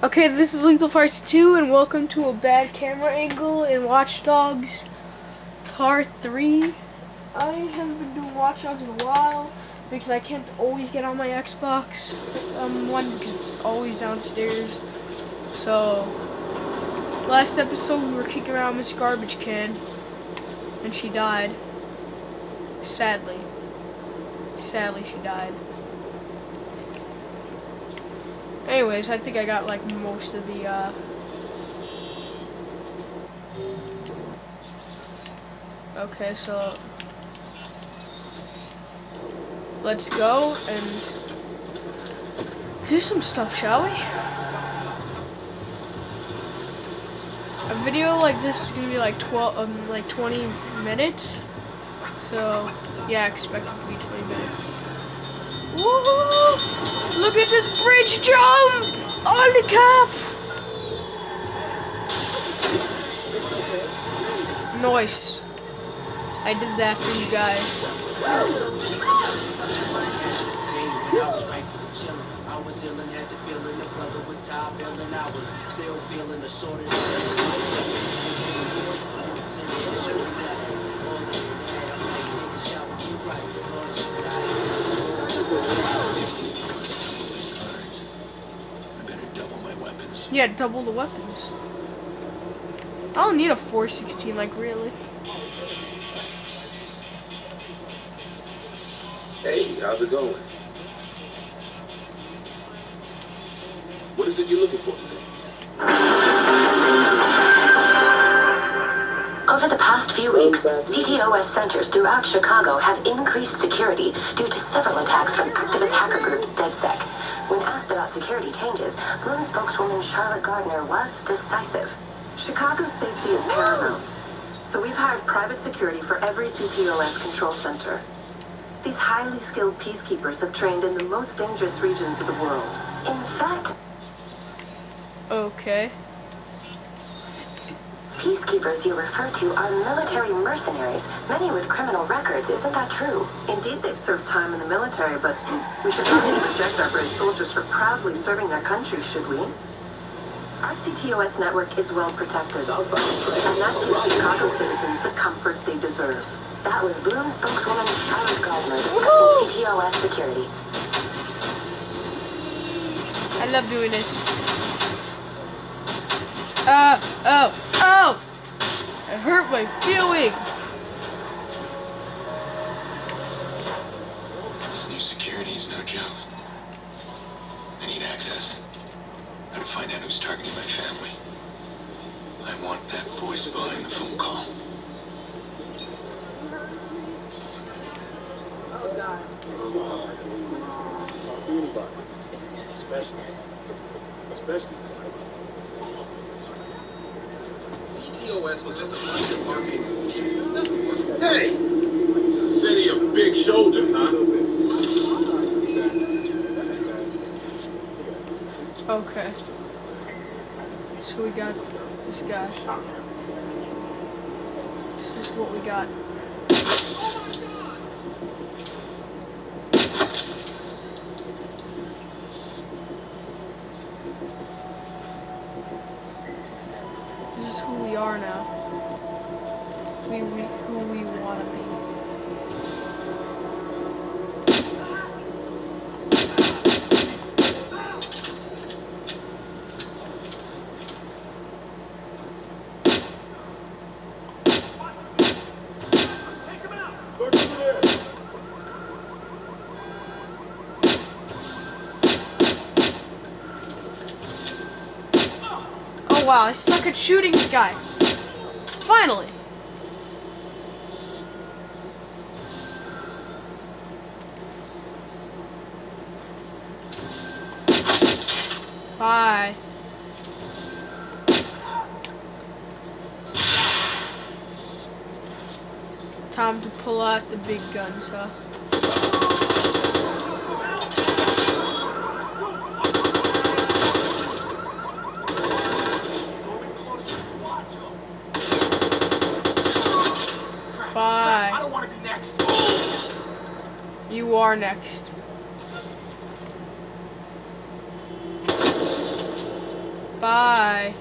Okay, this is Lethal Farce 2, and welcome to a bad camera angle in Watch Dogs Part 3. I haven't been doing Watch Dogs in a while because I can't always get on my Xbox. One, because it's always downstairs. So, last episode we were kicking around Miss Garbage Can, and she died. Sadly. Sadly, she died. Anyways, I think I got like most of the okay, so let's go and do some stuff, shall we? A video like this is gonna be like 20 minutes. So yeah, expect it to be 20 minutes. Woohoo! Look at this bridge jump! On the cap! Nice. I did that for you guys. Yeah, double the weapons. I don't need a 416, like, really. Hey, how's it going? What is it you're looking for today? Over the past few weeks, ctos centers throughout Chicago have increased security due to several attacks from activist hacker group DedSec. When asked about security changes, Bloom spokeswoman Charlotte Gardner was decisive. Chicago's safety is paramount, so we've hired private security for every ctos control center. These highly skilled peacekeepers have trained in the most dangerous regions of the world. In fact... Okay. Peacekeepers you refer to are military mercenaries, many with criminal records. Isn't that true? Indeed, they've served time in the military, but we should not reject our brave soldiers for proudly serving their country, should we? Our ctos network is well protected, and that gives Chicago citizens the comfort they deserve. That was Bloom spokeswoman Charlotte Gardner discussing ctos security. I love doing this. Oh! It hurt my feeling. This new security is no joke. I need access. How to find out who's targeting my family. I want that voice behind the phone call. Especially. ctos was just a bunch of marketing bullshit. Hey! City of big shoulders, huh? Okay. So we got this guy. This is what we got. This is who we are now. Who we want to be. Oh wow, I suck at shooting this guy. Finally. Bye. Time to pull out the big guns, huh? Bye. I don't want to be next. You are next. Bye.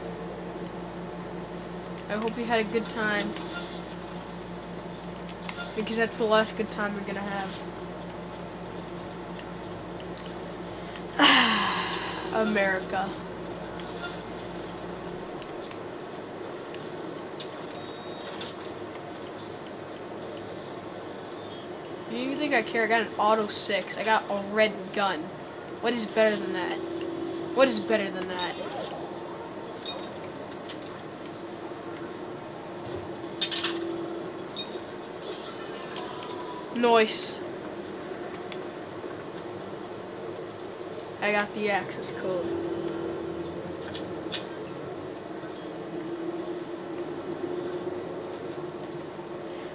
I hope you had a good time. Because that's the last good time we're gonna have. America. Do you think I care? I got an auto 6. I got a red gun. What is better than that? What is better than that? Noise. I got the access code.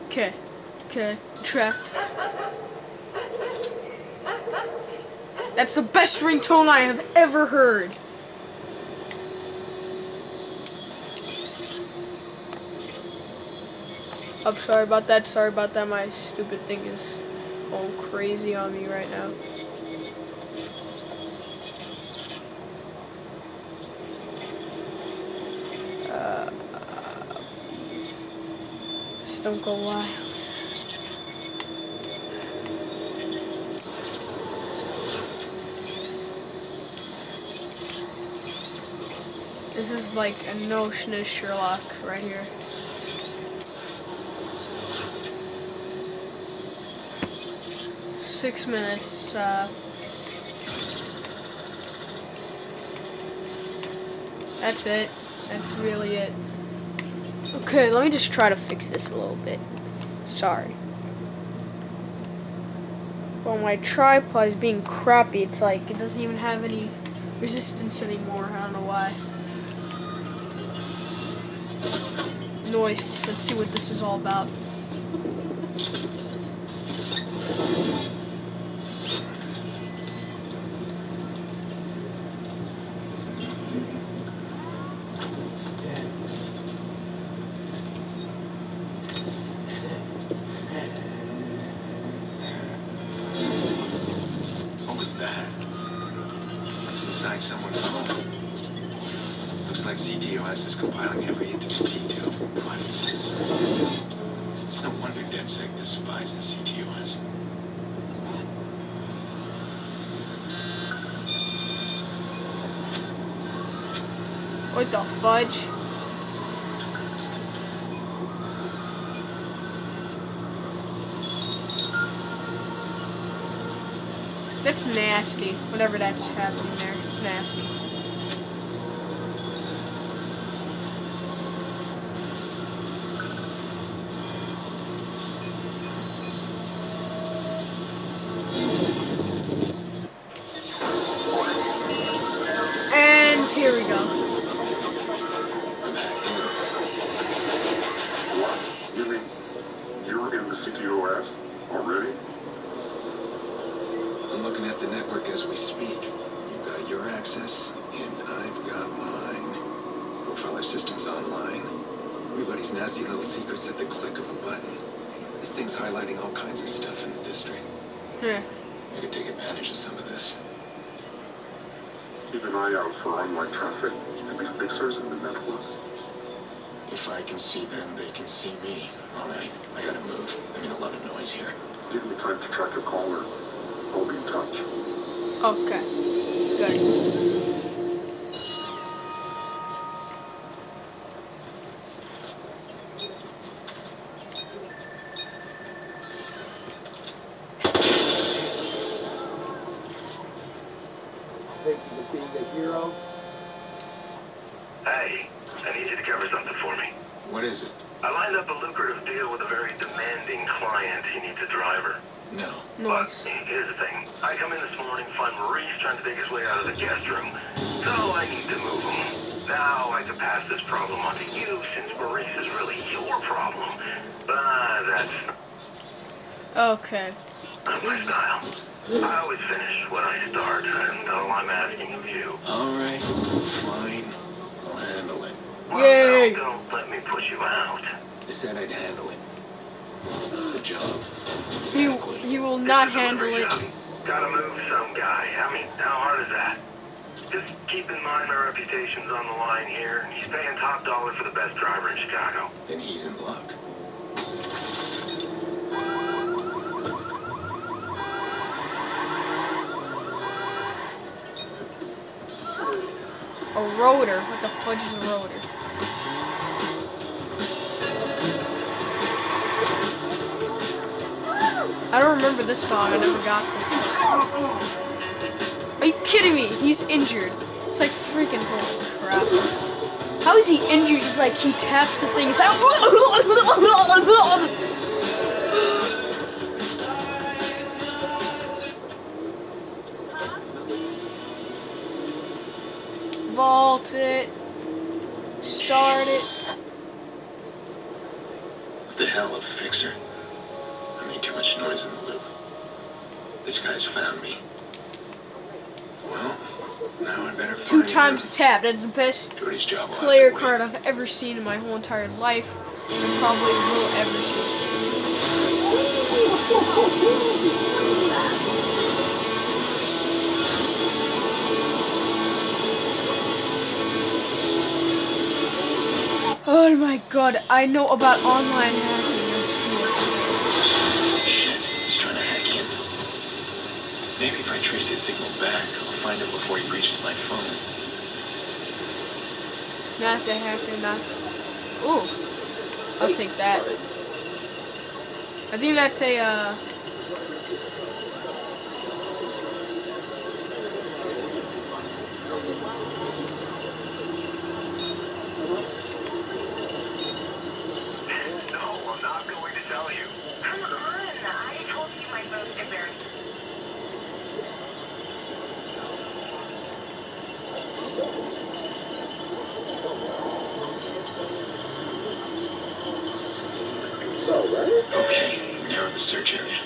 Okay. Okay. Trapped. That's the best ringtone I have ever heard. I'm sorry about that. Sorry about that. My stupid thing is all crazy on me right now. Please. Just don't go wild. This is like a notion of Sherlock right here. Six minutes. That's it. That's really it. Okay, let me just try to fix this a little bit. Sorry. Well, my tripod is being crappy. It's like it doesn't even have any resistance anymore. I don't know why. Noise. Let's see what this is all about. What was that? What's inside someone's home? Looks like ctos is compiling every intimate detail from private citizens. It's no wonder DedSec despises ctos. What the fudge? That's nasty. Whatever that's happening there, it's nasty. And here we go. I'm hacked in. What? You mean you're in the ctos already? I'm looking at the network as we speak. You've got your access, and I've got mine. Both our systems online. Everybody's nasty little secrets at the click of a button. This thing's highlighting all kinds of stuff in the district. Huh. I could take advantage of some of this. Keep an eye out for online traffic and be fixers in the network. If I can see them, they can see me. Alright, I gotta move. I'm in a lot of noise here. Give me time to track a caller. I'll be in touch. Okay. Good. Thank you for being a hero. Hey, I need you to cover something for me. What is it? I lined up a lucrative deal with a very demanding client. He needs a driver. No. Nice. But here's the thing. I come in this morning, find Maurice trying to take his way out of the guest room. So I need to move him. Now I can pass this problem on to you since Maurice is really your problem. But that's Okay. not my style. I always finish what I start, and all I'm asking of you. Alright, fine. I'll handle it. Well, Yay. no, don't let me put you out. I said I'd handle it. That's the job. You Exactly. you will not This is a handle delivery it. job. Gotta move some guy. I mean, how hard is that? Just keep in mind my reputation's on the line here. He's paying top dollar for the best driver in Chicago. Then he's in luck. A rotor. What the fudge is a rotor? I don't remember this song. I never got this. Are you kidding me? He's injured. It's like freaking holy crap. How is he injured? He's like, he taps the thing. He's like, vault it. Start it. What the hell, a fixer? I made too much noise in the loop. This guy's found me. Well, now I better find 2 times him. a tap. That's the best Jody's job will have player to wait. card I've ever seen in my whole entire life, and probably will ever see. Oh my god, I know about online hacking. Shit, he's trying to hack in. Maybe if I trace his signal back, I'll find him before he reaches my phone. Not the hacker, not. Ooh, I'll take that. I think that's a, No, I'm not going to tell you. Come on, I told you my most embarrassing. Okay, narrow the search area.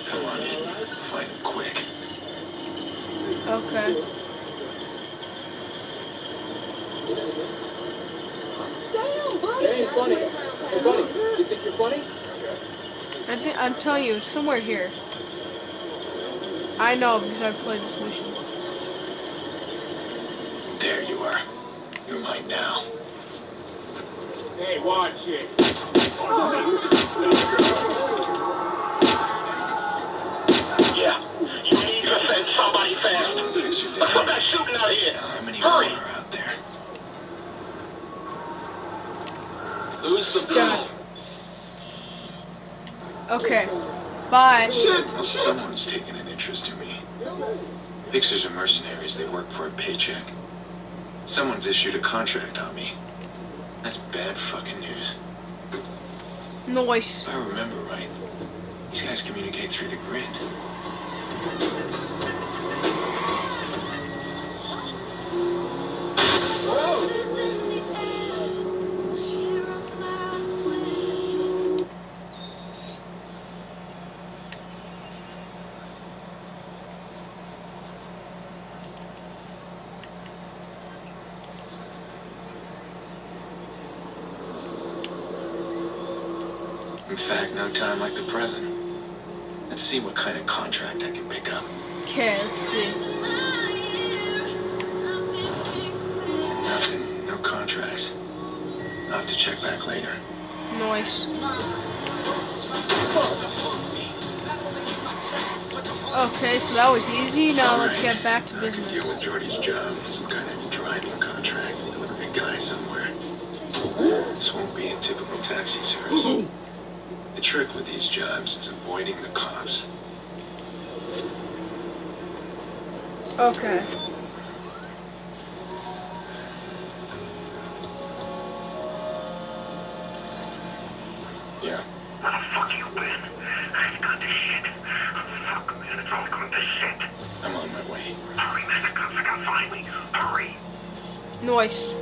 Come on in. Find him quick. okay. Hey, he's funny. Hey, buddy, you think you're funny? I'm telling you, it's somewhere here. I know because I've played this mission. There you are. You're mine now. Hey, watch it. Yeah, you need to send somebody That's fast. one fixer Some there. guy's shooting out here. Now, how many Hurry. more are out there? Lose the God. Okay. Bye. Well, someone's taken an interest in me. Fixers are mercenaries. They work for a paycheck. Someone's issued a contract on me. That's bad fucking news. Noise. If I remember right, these guys communicate through the grid. In fact, no time like the present. Let's see what kind of contract I can pick up. Okay, let's see. Nothing, no contracts. I'll have to check back later. Noise. Okay, so that was easy. Now let's get back to I can deal with business. Jordy's job, some kind of driving contract with a guy somewhere. This won't be a typical taxi service. The trick with these jobs is avoiding the cops. Okay. Yeah. Where the fuck you been? I've got this shit. Fuck, man, it's all going to shit. I'm on my way. Hurry, man, the cops are gonna find me. Hurry. Noise.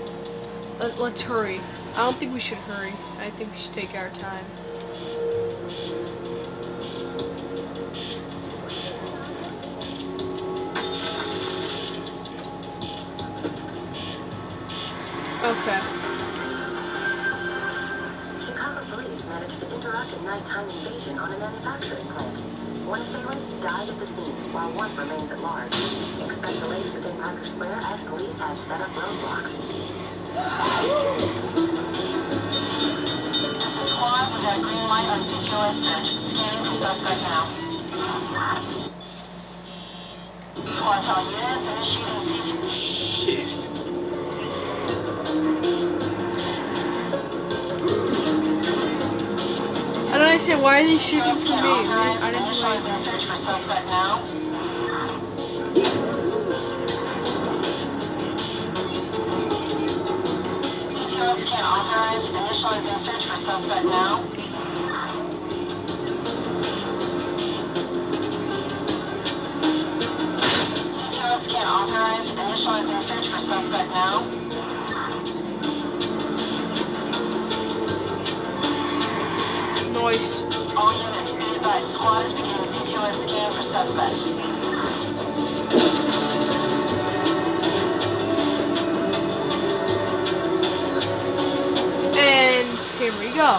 Let's hurry. I don't think we should hurry. I think we should take our time. Okay. Chicago police managed to interrupt a nighttime invasion on a manufacturing plant. One assailant died at the scene, while one remains at large. Expect delays within Parker Square as police have set up roadblocks. Squad, we got a green light on ctos search. Scanning for suspect now. Squad to all units, initiating ctos. Shit. And then I said, why are they shooting for me? Authorized, I didn't do initializing anything. search for suspect now. ctos scan authorized, initializing search for suspect now. ctos scan authorized, initializing search for suspect now. Noise. All units, be advised, squad is beginning ctos scan for suspect. And here we go.